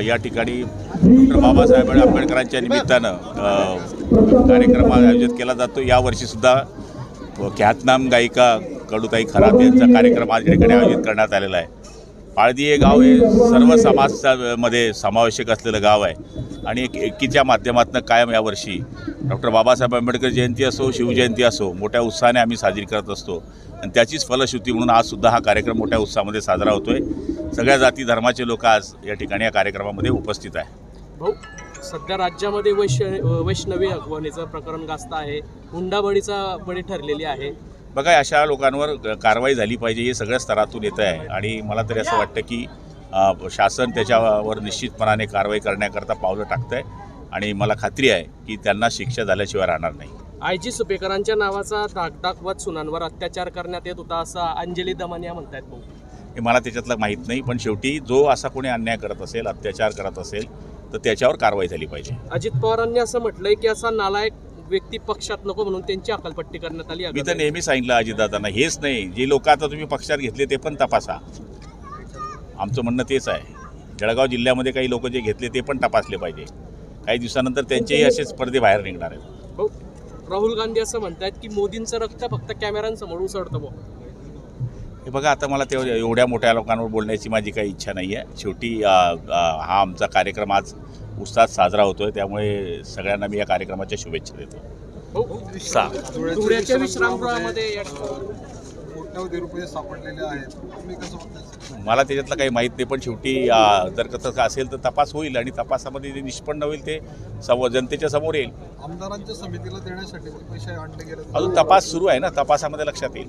या ठिकाणी डॉक्टर बाबासाहेब आंबेडकरांच्या निमित्तानं कार्यक्रम आयोजित केला जातो। यावर्षीसुद्धा ख्यातनाम गायिका कडूताई खरात यांचा कार्यक्रम आज या ठिकाणी आयोजित करण्यात आलेला आहे। पाळदी हे गाव हे सर्व समाजामध्ये समावेशक असलेलं गाव आहे आणि एकीच्या माध्यमातून कायम यावर्षी डॉक्टर बाबासाहेब आंबेडकर जयंती असो, शिवजयंती असो, मोठ्या उत्साहाने आम्ही साजरी करत असतो आणि त्याचीच फलश्रुती म्हणून आजसुद्धा हा कार्यक्रम मोठ्या उत्साहामध्ये साजरा होतो आहे। सगळ्या जाती धर्माचे लोक आज या ठिकाणी या कार्यक्रमामध्ये उपस्थित आहे। भाऊ, सध्या राज्यामध्ये वैष्णवी अगवणीचं प्रकरण गाजत आहे, हुंडाबळीचा बळी ठरलेली आहे। बघा, अशा लोकांवर कारवाई झाली पाहिजे हे सगळ्या स्तरातून येतं आहे आणि मला तरी असं वाटतं की शासन त्याच्यावर निश्चितपणाने कारवाई करण्याकरता पावलं टाकतं आहे आणि मला खात्री आहे की त्यांना शिक्षा झाल्याशिवाय राहणार नाही। आयजी सुपेकरांच्या नावाचा दाग दाखवत सुनांवर अत्याचार करण्यात येत होता असं अंजली दमनिया म्हणतात। भाऊ, हे मला त्याच्यातलं माहीत नाही, पण शेवटी जो असा कोणी अन्याय करत असेल, अत्याचार करत असेल तर त्याच्यावर कारवाई झाली पाहिजे। अजित पवारांनी असं म्हटलंय की असा नालायक व्यक्ती पक्षात नको म्हणून त्यांची अकलपट्टी करण्यात आली। मी तर नेहमी सांगितलं अजितदादांना, हेच नाही, जे लोक आता तुम्ही पक्षात घेतले ते पण तपासा। आमचं म्हणणं तेच आहे। जळगाव जिल्ह्यामध्ये काही लोक जे घेतले ते पण तपासले पाहिजे। काही दिवसानंतर त्यांचेही असेच पडदे बाहेर निघणार आहेत। भाऊ, राहुल गांधी असं म्हणतात की मोदींचं रक्त फक्त कॅमेऱ्यांसमोर उसळतं। भाऊ, हे बघा, आता मला तेवढ्या एवढ्या मोठ्या लोकांवर बोलण्याची माझी काही इच्छा नाही आहे। शेवटी हा आमचा कार्यक्रम आज उत्साहात साजरा होतो आहे, त्यामुळे सगळ्यांना मी या कार्यक्रमाच्या शुभेच्छा देतो। धुळ्याच्या विश्रामगृहामध्ये कोट्यवधी रुपये सापडलेले आहेत, तुम्ही कसं बघताय? मला त्याच्यातलं काही माहीत नाही, पण शेवटी जर कसं असेल तर तपास होईल आणि तपासामध्ये जे निष्पन्न होईल ते जनतेच्या समोर येईल। आमदारांच्या समितीला देण्यासाठी पैसे आणले गेले, अजून तपास सुरू आहे ना, तपासामध्ये लक्षात येईल।